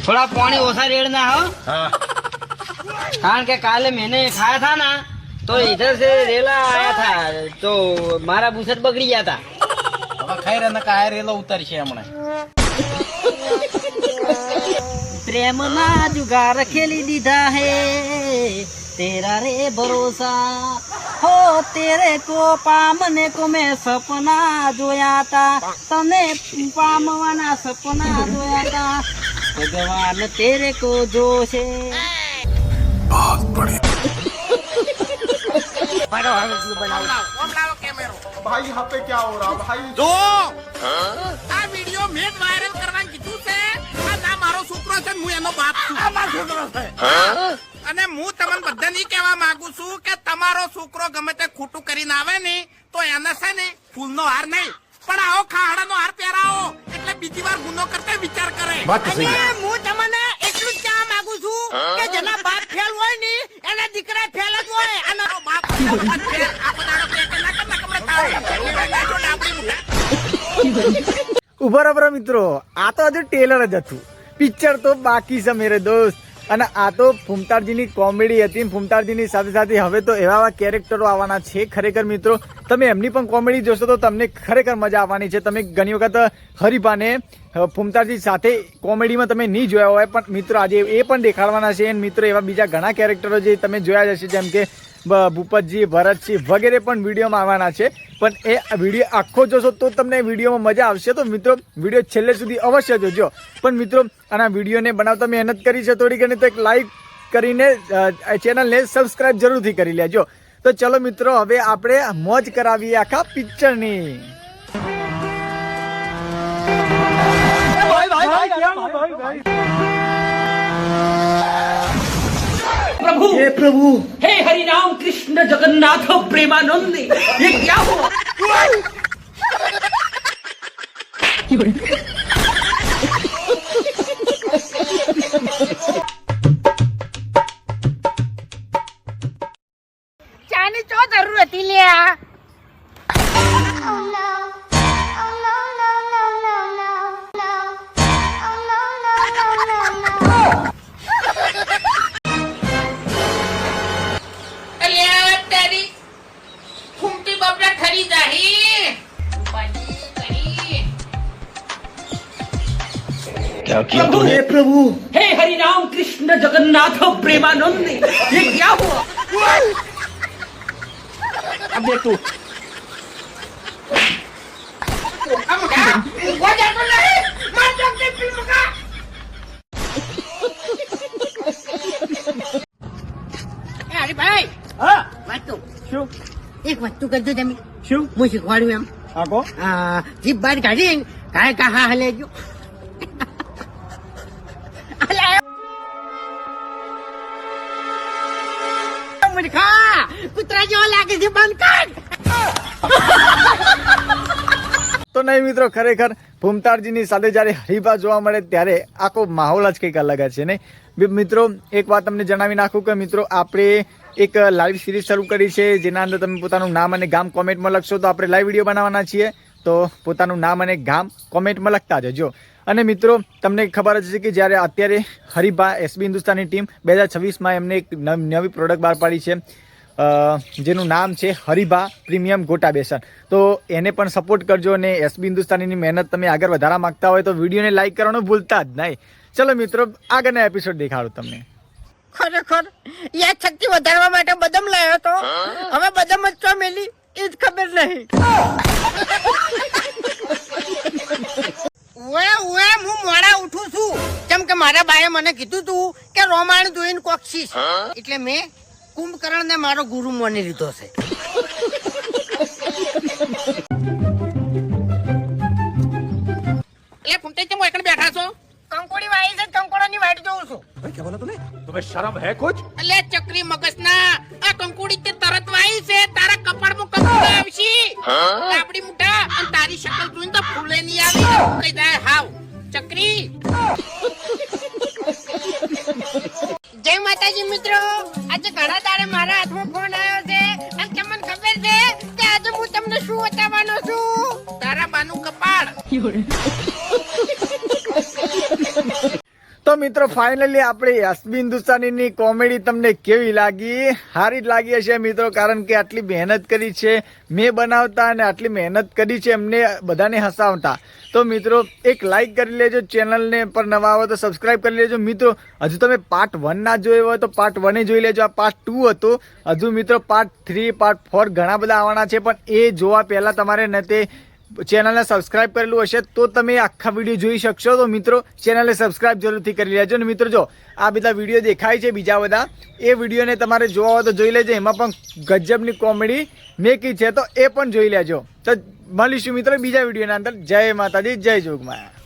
थोड़ा पानी ओसा रेड़ना हो। हाँ कारण के काले मैंने खाया था ना तो इधर से रेला आया था तो मारा बूसट बगड़ी गया था। अब खाई रहना का रेलो उतर છે હમણે प्रेम ना जुगार खेली दीधा है तेरा रे भरोसा हो तेरे को पामने को मैं सपना जोया था तने पामवाना सपना जोया था भगवान तेरे को जोश है। बहुत बढ़िया। भाई यहाँ पे क्या हो रहा भाई? જો આ વિડિયો મેં વાયરલ કરવાનું કીધું છે આ ના મારો છોકરો છે હું એનો બાપ છું આ મારો છોકરો છે અને હું તમને બધાને કહેવા માંગુ છું કે તમારો છોકરો ગમે તે ખોટું કરીને આવે ને તો એને છે ને ફૂલનો હાર નહીં પણ આવો ખાડાનો હાર પહેરાવો એટલે બીજી વાર ગુનો કરતા વિચાર કરે અને હું તમને એટલું જ કહેવા માંગુ છું કે જેના બાપ ફેલ હોય ને એના દીકરા ફેલ જ હોય અને બાપ ફેલ આખો દાડો કે ના કમરે ઉભા રહો મિત્રો, આ તો હજુ ટેલર જ હતું, પિક્ચર તો બાકી છે મેરે દોસ્ત. અને આ તો ફૂમતાળજીની કોમેડી હતી. ફૂમતાળજીની સાથે સાથે હવે તો એવા કેરેક્ટરો આવવાના છે. ખરેખર મિત્રો તમે એમની પણ કોમેડી જોશો તો તમને ખરેખર મજા આવવાની છે. તમે ઘણી વખત હરિભાને ફૂમતાળજી સાથે કોમેડીમાં તમે નહીં જોયા હોય પણ મિત્રો આજે એ પણ દેખાડવાના છે. અને મિત્રો એવા બીજા ઘણા કેરેક્ટરો જે તમે જોયા જશે જેમ કે ભૂપતજી, ભરતજી વગેરે પણ વિડીયોમાં આવવાના છે. પણ એ વિડીયો આખો જોશો તો તમને વિડીયોમાં મજા આવશે. તો મિત્રો વિડીયો છેલ્લે સુધી અવશ્ય જોજો. પણ મિત્રો આના વિડીયોને બનાવતા મહેનત કરી છે થોડી ઘણી, તો એક લાઈક કરીને ચેનલને સબસ્ક્રાઇબ જરૂરથી કરી લેજો. તો ચલો મિત્રો હવે આપણે મોજ કરાવીએ આખા પિક્ચરની. प्रभु हे प्रभु हे हरि राम कृष्ण जगन्नाथ प्रेमानंद ये क्या हुआ? ચાની ચો જરૂર હતી લ્યા प्रभु हे प्रभु हे हरि राम कृष्ण जगन्नाथ प्रेमानंद ये क्या हुआ? अब देख तू હરીભાઈ હા વાંચો શું એક વસ્તુ કરજો તમે શું હું શીખવાડું એમ આખો જીભ બહાર કાઢી કાય કા હા હલે ગયો કૂતરા જેવો લાગે છે બંધ કર. તો નહીં મિત્રો ખરેખર ફૂમતાળજીની સાથે જ્યારે હરિભા જોવા મળે ત્યારે આખો માહોલ જ કંઈક અલગ જ છે નહીં મિત્રો. એક વાત તમને જણાવી નાખું કે મિત્રો આપણે એક લાઈવ સિરીઝ શરૂ કરી છે જેના અંદર તમે પોતાનું નામ અને ગામ કોમેન્ટમાં લખશો તો આપણે લાઈવ વિડીયો બનાવવાના છીએ. તો પોતાનું નામ અને ગામ કોમેન્ટમાં લખતા જજો. અને મિત્રો તમને ખબર જ છે કે જ્યારે અત્યારે હરિભા એસબી હિન્દુસ્તાની ટીમ 2026માં એમને એક નવી પ્રોડક્ટ બહાર પાડી છે જેનું નામ છે હરિભા પ્રીમિયમ ગોટા બેસન. તો એને પણ સપોર્ટ કરજો અને એસબી હિન્દુસ્તાનીની મહેનત તમે આગળ વધારવા માંગતા હોય તો વિડીયોને લાઈક કરવાનું ભૂલતા જ નહીં. ચલો મિત્રો આગળના એપિસોડ દેખાડું તમને. ખરેખર યાદ શક્તિ વધારવા માટે બદામ લાવ્યો તો હવે બદામ જ ચો મેલી એ જ ખબર નહીં. ઓએ હું મોડા ઉઠું છું કેમ કે મારા બાએ મને કીધું તું કે રોમાણ જોઈને કોક્ષીશ એટલે મેં કુંભકર્ણને મારો ગુરુ માની લીધો છે. એ ફૂમતે કેમ એકણ બેઠા છો? કંકોડી વાઈ છે, કંકોડાની વાટ જોઉં છું. क्या बोला तूने? तुम्हें शर्म है कुछ? અલે ચક્રી મગજના આ કંકોડી તે તરત વાઈ છે તારા કપાળમાં કંકોડા આવશે આપડી મુઠા અને તારી શકલ જોઈને તો ફૂલે નહીં આવી કઈ જાય હાવ ચક્રી. જય માતાજી મિત્રો, આજે ઘણા તારે મારા હાથમાં ફોન આવ્યો છે અને તમને ખબર છે કે આજે હું તમને શું બતાવવાનો છું? તારા બાનું કપાળ. તો મિત્રો ફાઇનલી આપણે યશબી હિન્દુસ્તાનીની કોમેડી તમને કેવી લાગી? સારી જ લાગી હશે મિત્રો, કારણ કે આટલી મહેનત કરી છે મેં બનાવતા અને આટલી મહેનત કરી છે એમને બધાને હસાવતા. તો મિત્રો એક લાઈક કરી લેજો, ચેનલને પર નવા આવો તો સબસ્ક્રાઇબ કરી લેજો. મિત્રો હજુ તમે પાર્ટ 1 ના જોયો હોય તો પાર્ટ 1 જોઈ લેજો. આ પાર્ટ 2 હતો. હજુ મિત્રો પાર્ટ 3 પાર્ટ 4 ઘણા બધા આવવાના છે, પણ એ જોવા પહેલા તમારે ન તે ચેનલને સબસ્ક્રાઇબ કરેલું હશે તો તમે આખા વિડીયો જોઈ શકશો. તો મિત્રો ચેનલને સબસ્ક્રાઇબ જરૂરથી કરી લેજો. ને મિત્રો જો આ બધા વિડીયો દેખાય છે બીજા બધા, એ વિડીયોને તમારે જોવા હોય તો જોઈ લેજો. એમાં પણ ગજબની કોમેડી મેકી છે તો એ પણ જોઈ લેજો. તો મળીશું મિત્રો બીજા વિડીયોના અંદર. જય માતાજી, જય જોગમાયા.